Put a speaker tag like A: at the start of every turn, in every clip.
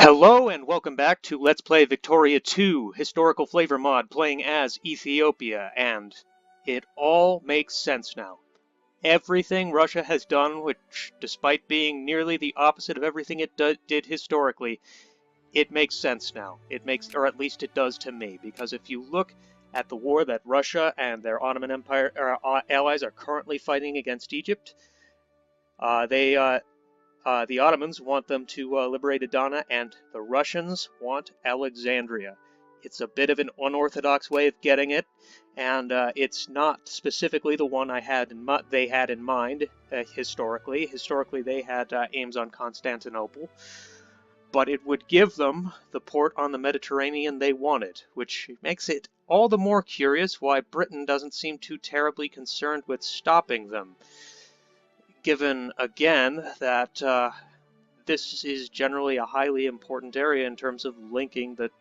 A: Hello and welcome back to Let's Play Victoria 2 Historical Flavor Mod, playing as Ethiopia, and it all makes sense now. Everything Russia has done, which despite being nearly the opposite of everything it did historically, it makes sense now. It makes, or at least it does to me, because if you look at the war that Russia and their Ottoman Empire allies are currently fighting against Egypt, the Ottomans want them to liberate Adana, and the Russians want Alexandria. It's a bit of an unorthodox way of getting it, and it's not specifically the one they had in mind historically. Historically, they had aims on Constantinople, but it would give them the port on the Mediterranean they wanted, which makes it all the more curious why Britain doesn't seem too terribly concerned with stopping them, given, again, that this is generally a highly important area in terms of linking the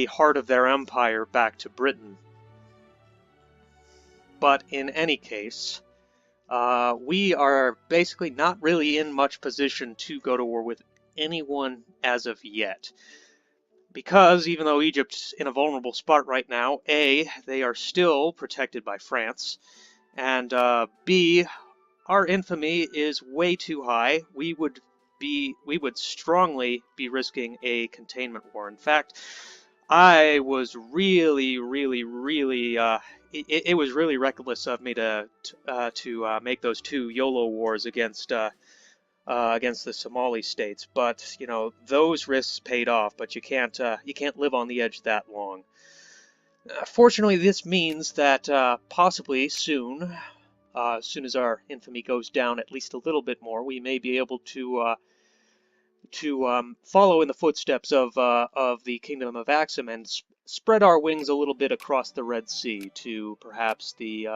A: heart of their empire back to Britain. But in any case, we are basically not really in much position to go to war with anyone as of yet. Because even though Egypt's in a vulnerable spot right now, A, they are still protected by France, and B, our infamy is way too high. We would strongly be risking a containment war. In fact, I was really it was really reckless of me to make those two YOLO wars against the Somali states, but you know, those risks paid off. But you can't live on the edge that long. Fortunately, this means that possibly soon, as soon as our infamy goes down at least a little bit more, we may be able to follow in the footsteps of the Kingdom of Axum and spread our wings a little bit across the Red Sea to perhaps the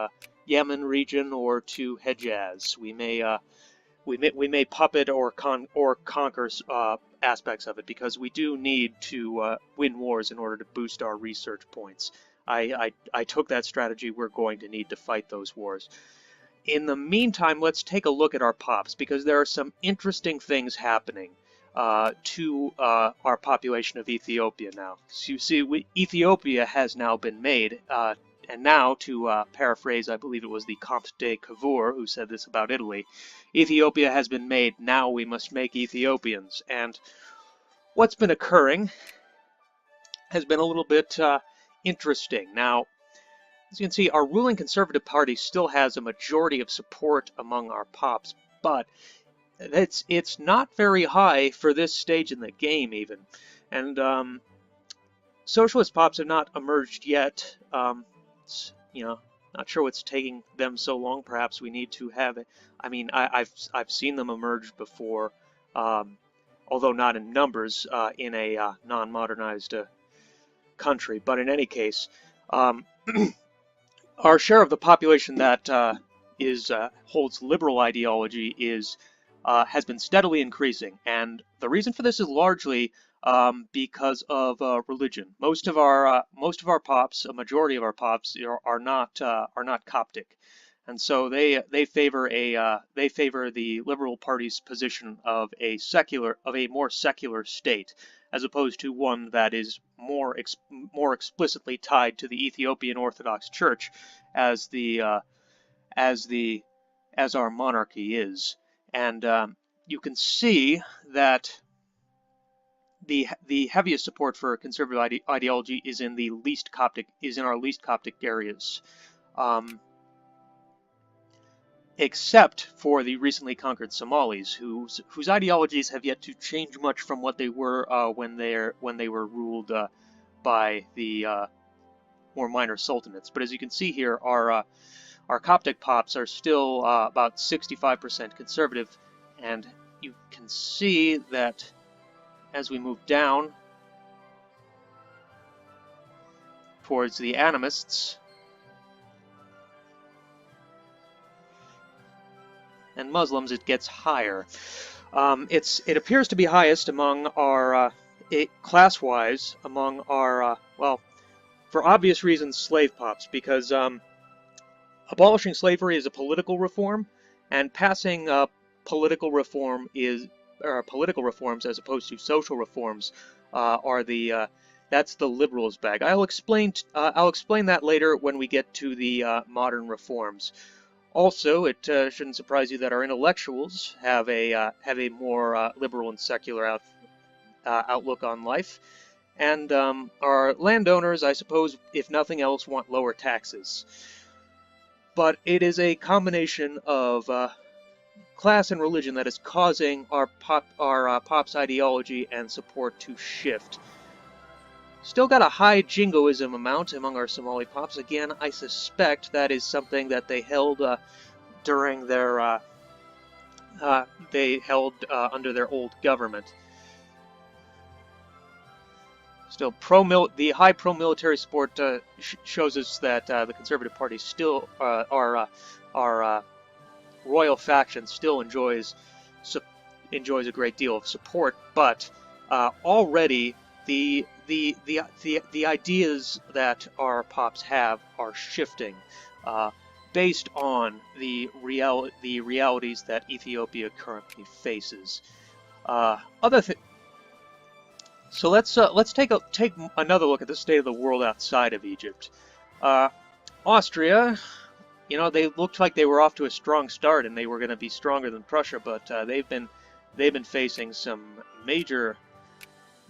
A: Yemen region or to Hejaz. We may puppet or conquer aspects of it, because we do need to win wars in order to boost our research points. I took that strategy. We're going to need to fight those wars. In the meantime, let's take a look at our pops, because there are some interesting things happening to our population of Ethiopia now. So you see, Ethiopia has now been made, and now, to paraphrase, I believe it was the Comte de Cavour who said this about Italy, Ethiopia has been made, now we must make Ethiopians. And what's been occurring has been a little bit interesting. Now, as you can see, our ruling Conservative Party still has a majority of support among our pops, but it's not very high for this stage in the game, even. And socialist pops have not emerged yet. You know, not sure what's taking them so long. Perhaps we need to have it. I mean, I've seen them emerge before, although not in numbers in a non-modernized country. But in any case, our share of the population that holds liberal ideology has been steadily increasing, and the reason for this is largely because of religion. Most of our pops, a majority of our pops, are not Coptic, and so they favor the Liberal Party's position of a more secular state, as opposed to one that is more explicitly tied to the Ethiopian Orthodox Church, as our monarchy is. And you can see that the heaviest support for conservative ideology is in our least Coptic areas, except for the recently conquered Somalis, whose ideologies have yet to change much from what they were when they were ruled by the more minor sultanates. But as you can see here, our Coptic pops are still about 65% conservative, and you can see that as we move down towards the animists and Muslims, it gets higher. It appears to be highest among our class-wise among our well, for obvious reasons, slave pops, because abolishing slavery is a political reform, and passing political reform is political reforms as opposed to social reforms are the that's the liberals' bag. I'll explain that later when we get to the modern reforms. Also, it shouldn't surprise you that our intellectuals have a more liberal and secular outlook on life, and our landowners, I suppose, if nothing else, want lower taxes. But it is a combination of class and religion that is causing our pop's ideology and support to shift. Still got a high jingoism amount among our Somali pops. Again, I suspect that is something that they held during their under their old government. Still, the high pro-military support shows us that the Conservative Party still our royal faction still enjoys a great deal of support, but already the ideas that our pops have are shifting based on the realities that Ethiopia currently faces. So let's take another look at the state of the world outside of Egypt. Austria, they looked like they were off to a strong start and they were going to be stronger than Prussia, but they've been facing some major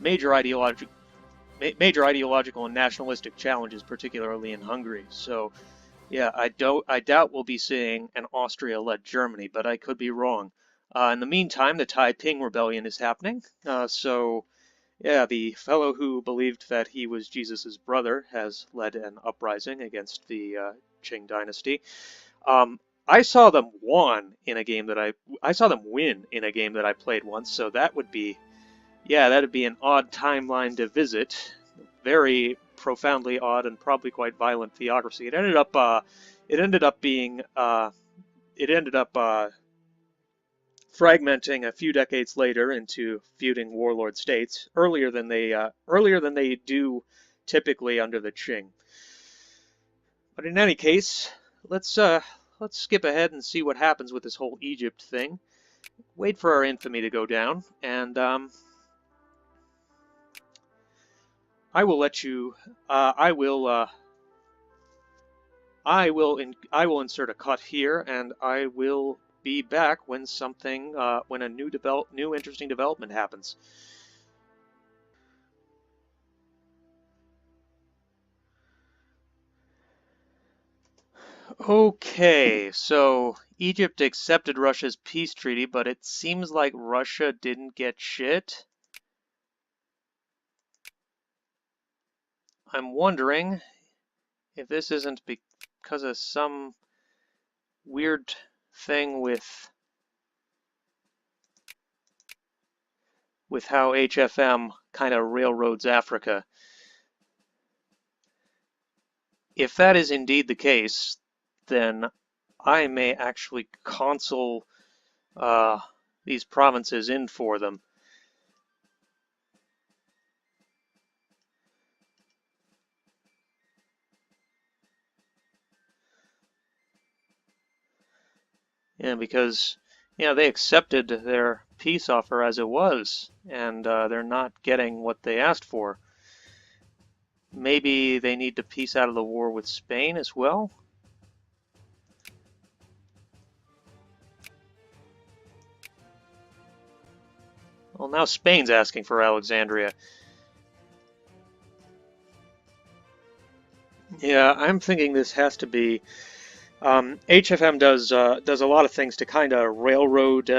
A: ideological and nationalistic challenges, particularly in Hungary. So, yeah, I doubt we'll be seeing an Austria-led Germany, but I could be wrong. In the meantime, the Taiping Rebellion is happening. So, yeah, the fellow who believed that he was Jesus' brother has led an uprising against the Qing dynasty. I saw them win in a game that I played once, so that would be, that'd be an odd timeline to visit. Very profoundly odd and probably quite violent theocracy. It ended up fragmenting a few decades later into feuding warlord states earlier than they do typically under the Qing. But in any case, let's skip ahead and see what happens with this whole Egypt thing. Wait for our infamy to go down, and I will let you. I will insert a cut here, and I will be back when when a new interesting development happens. Okay, so Egypt accepted Russia's peace treaty, but it seems like Russia didn't get shit. I'm wondering if this isn't because of some weird thing with how HFM kind of railroads Africa. If that is indeed the case, then I may actually consul these provinces in for them. Yeah, because they accepted their peace offer as it was, and they're not getting what they asked for. Maybe they need to peace out of the war with Spain as well? Well, now Spain's asking for Alexandria. Yeah, I'm thinking this has to be... HFM does a lot of things to kind of railroad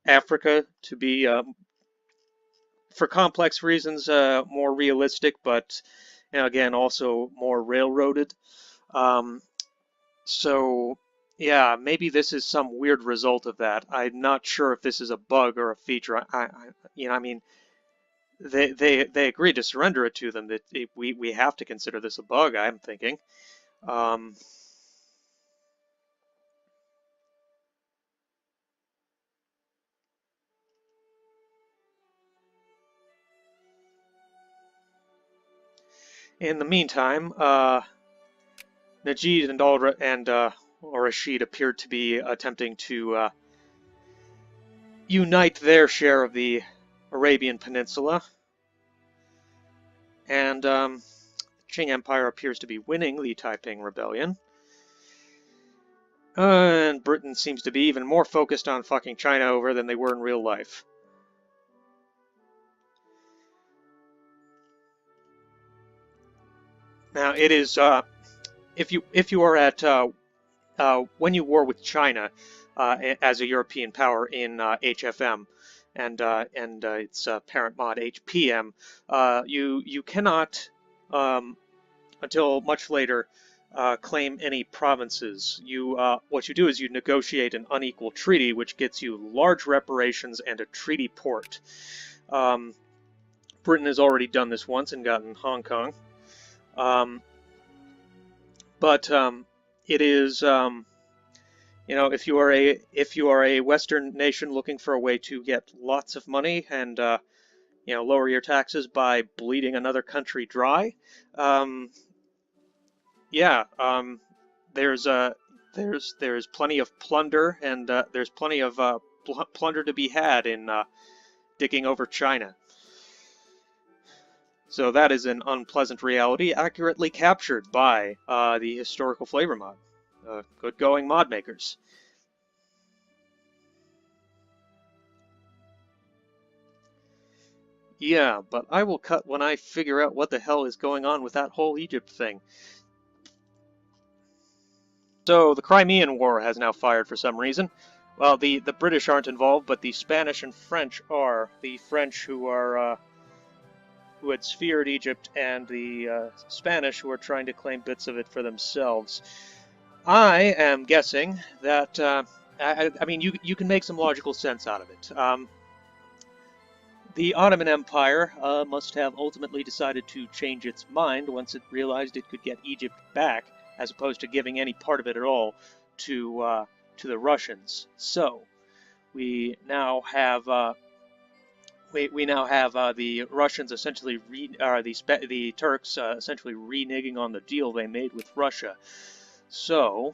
A: Africa to be, for complex reasons, more realistic, but again, also more railroaded. So yeah, maybe this is some weird result of that. I'm not sure if this is a bug or a feature. I mean, they agreed to surrender it to them. That we have to consider this a bug, I'm thinking. In the meantime, Najid and Rashid appeared to be attempting to unite their share of the Arabian Peninsula. And the Qing Empire appears to be winning the Taiping Rebellion. And Britain seems to be even more focused on fucking China over than they were in real life. Now, it is if you are at when you war with China as a European power in HFM and its parent mod HPM, you cannot until much later claim any provinces. What you do is you negotiate an unequal treaty, which gets you large reparations and a treaty port. Britain has already done this once and gotten Hong Kong. But it is, if you are a Western nation looking for a way to get lots of money and lower your taxes by bleeding another country dry, there's plenty of plunder and there's plenty of plunder to be had in digging over China. So that is an unpleasant reality accurately captured by the historical flavor mod. Good going, mod makers. Yeah, but I will cut when I figure out what the hell is going on with that whole Egypt thing. So the Crimean War has now fired for some reason. Well, the British aren't involved, but the Spanish and French are. The French who had sphered Egypt, and the Spanish who are trying to claim bits of it for themselves. I am guessing that, I mean, you can make some logical sense out of it. The Ottoman Empire must have ultimately decided to change its mind once it realized it could get Egypt back, as opposed to giving any part of it at all to the Russians. So we now have the Russians essentially the Turks essentially reneging on the deal they made with Russia. So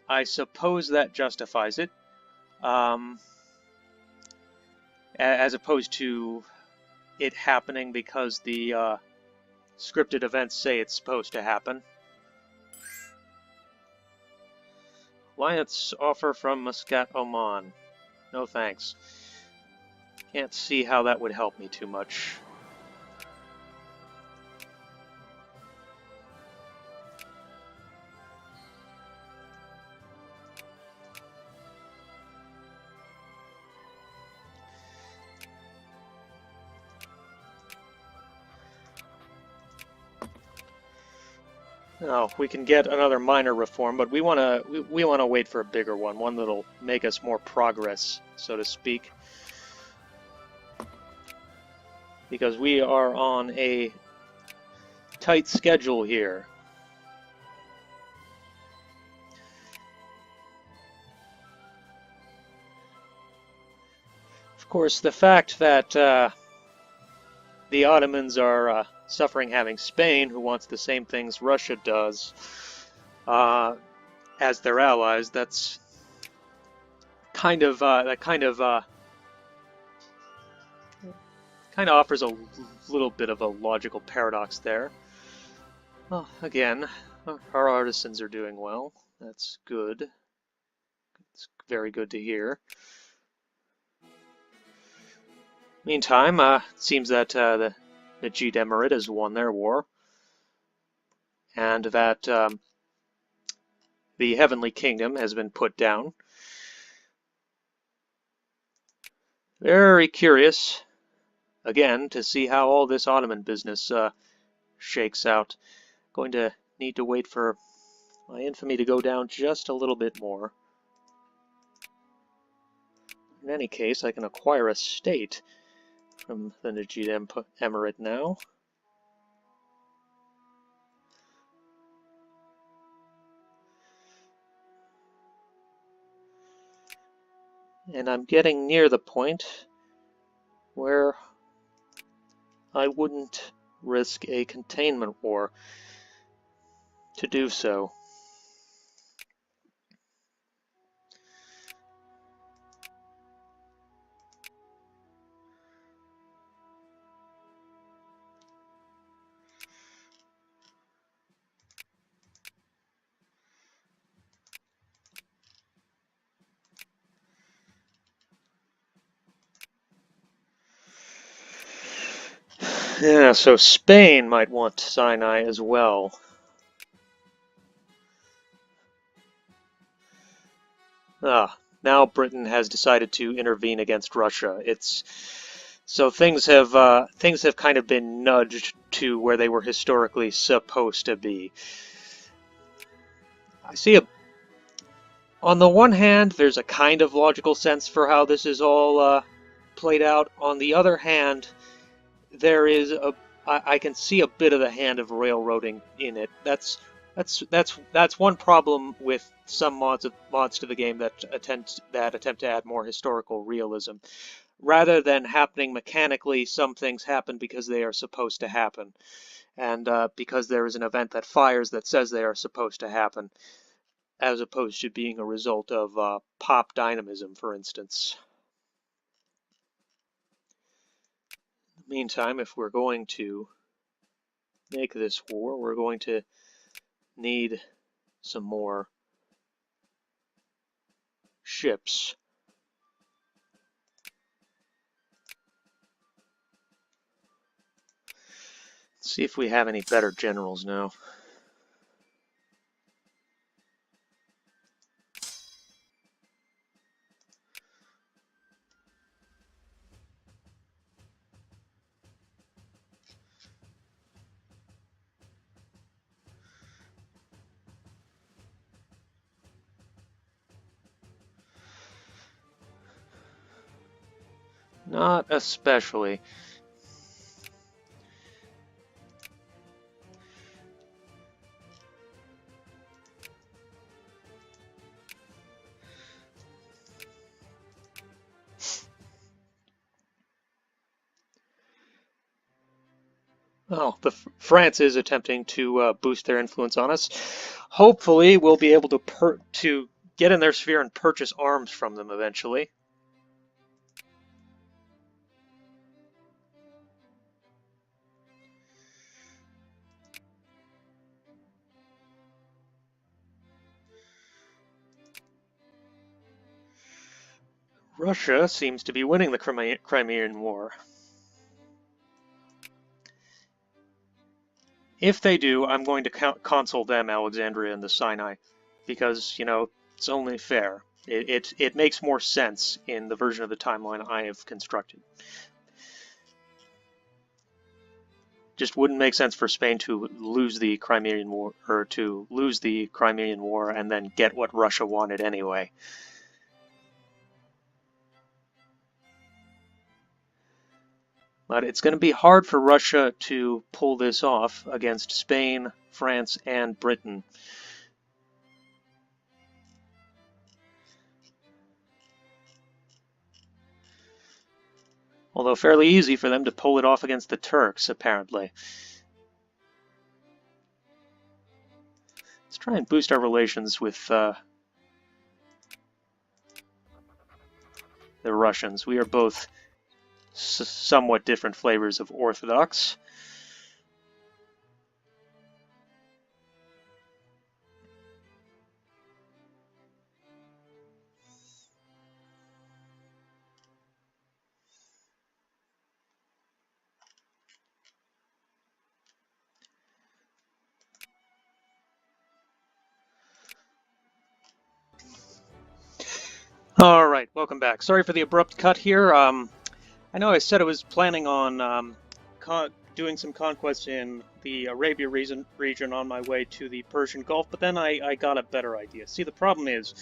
A: I suppose that justifies it, as opposed to it happening because the scripted events say it's supposed to happen. Alliance offer from Muscat, Oman. No thanks. Can't see how that would help me too much. No, we can get another minor reform, but we wanna wait for a bigger one that'll make us more progress, so to speak. Because we are on a tight schedule here. Of course, the fact that the Ottomans are suffering having Spain, who wants the same things Russia does, as their allies, that's kind of offers a little bit of a logical paradox there. Well, again, our artisans are doing well. That's good. It's very good to hear. Meantime, it seems that the Najid Emirate has won their war, and that the Heavenly Kingdom has been put down. Very curious, again, to see how all this Ottoman business shakes out. Going to need to wait for my infamy to go down just a little bit more. In any case, I can acquire a state from the Najid Emirate now. And I'm getting near the point where I wouldn't risk a containment war to do so. Yeah, so Spain might want Sinai as well. Ah, now Britain has decided to intervene against Russia. It's so things have kind of been nudged to where they were historically supposed to be. I see a On the one hand, there's a kind of logical sense for how this is all played out. On the other hand, there is I can see a bit of the hand of railroading in it. That's one problem with some mods to the game that attempt to add more historical realism. Rather than happening mechanically, some things happen because they are supposed to happen, and because there is an event that fires that says they are supposed to happen, as opposed to being a result of pop dynamism, for instance. In the meantime, if we're going to make this war, we're going to need some more ships. Let's see if we have any better generals now. Not especially. Oh, France is attempting to boost their influence on us. Hopefully, we'll be able to get in their sphere and purchase arms from them eventually. Russia seems to be winning the Crimean War. If they do, I'm going to console them Alexandria and the Sinai, because, you know, it's only fair. It makes more sense in the version of the timeline I have constructed. Just wouldn't make sense for Spain to lose the Crimean War, or to lose the Crimean War and then get what Russia wanted anyway. But it's going to be hard for Russia to pull this off against Spain, France, and Britain. Although fairly easy for them to pull it off against the Turks, apparently. Let's try and boost our relations with the Russians. We are both somewhat different flavors of Orthodox. All right, welcome back. Sorry for the abrupt cut here. I know I said I was planning on doing some conquests in the Arabia region on my way to the Persian Gulf, but then I got a better idea. See, the problem is,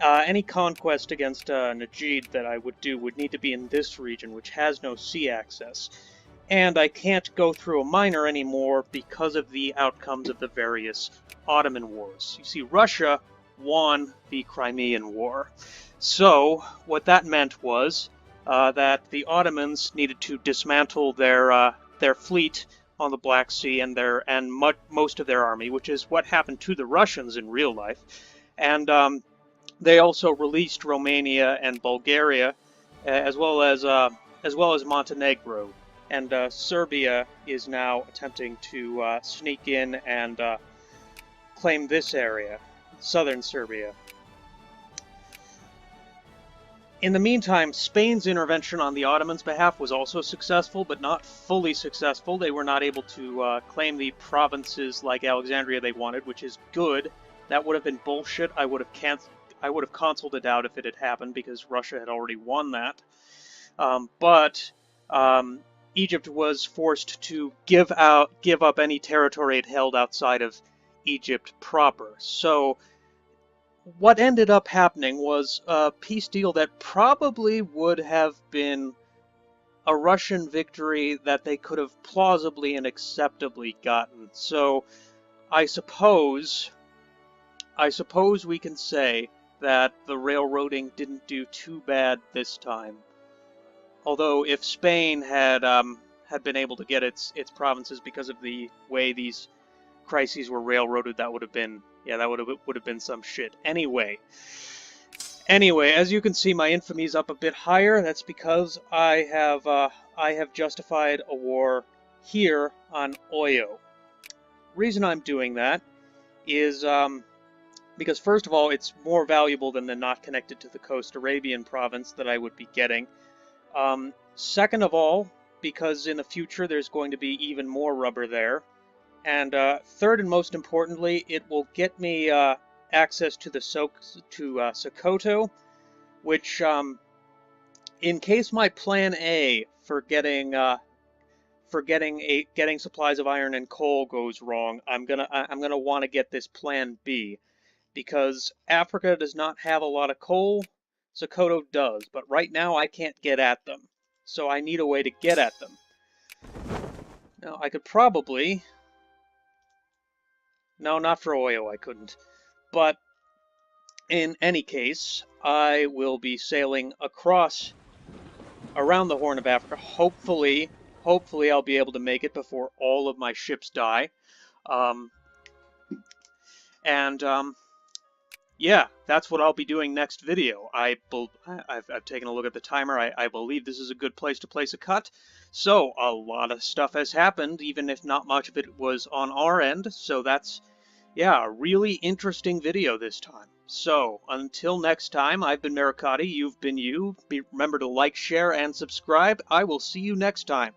A: any conquest against Najd that I would do would need to be in this region, which has no sea access. And I can't go through a minor anymore because of the outcomes of the various Ottoman wars. You see, Russia won the Crimean War. So, what that meant was that the Ottomans needed to dismantle their fleet on the Black Sea and most of their army, which is what happened to the Russians in real life. And they also released Romania and Bulgaria, as well as Montenegro. And Serbia is now attempting to sneak in and claim this area, southern Serbia. In the meantime, Spain's intervention on the Ottomans' behalf was also successful, but not fully successful. They were not able to claim the provinces like Alexandria they wanted, which is good. That would have been bullshit. I would have canceled it out if it had happened because Russia had already won that. But Egypt was forced to give up any territory it held outside of Egypt proper. So what ended up happening was a peace deal that probably would have been a Russian victory that they could have plausibly and acceptably gotten. So I suppose we can say that the railroading didn't do too bad this time. Although if Spain had been able to get its provinces because of the way these crises were railroaded, that would have been some shit. Anyway, as you can see, my infamy is up a bit higher. That's because I have justified a war here on Oyo. Reason I'm doing that is because first of all, it's more valuable than the not connected to the coast Arabian province that I would be getting. Second of all, because in the future there's going to be even more rubber there. And third and most importantly, it will get me access to the Sokoto, which, in case my plan A for getting supplies of iron and coal goes wrong, I'm gonna want to get this plan B, because Africa does not have a lot of coal. Sokoto does, but right now I can't get at them, so I need a way to get at them. Now I could probably. No, not for Oyo, I couldn't. But in any case, I will be sailing around the Horn of Africa. Hopefully I'll be able to make it before all of my ships die. Yeah, that's what I'll be doing next video. I've taken a look at the timer. I believe this is a good place to place a cut. So a lot of stuff has happened, even if not much of it was on our end. So that's, yeah, a really interesting video this time. So until next time, I've been Maricotti, you've been you. Remember to like, share, and subscribe. I will see you next time.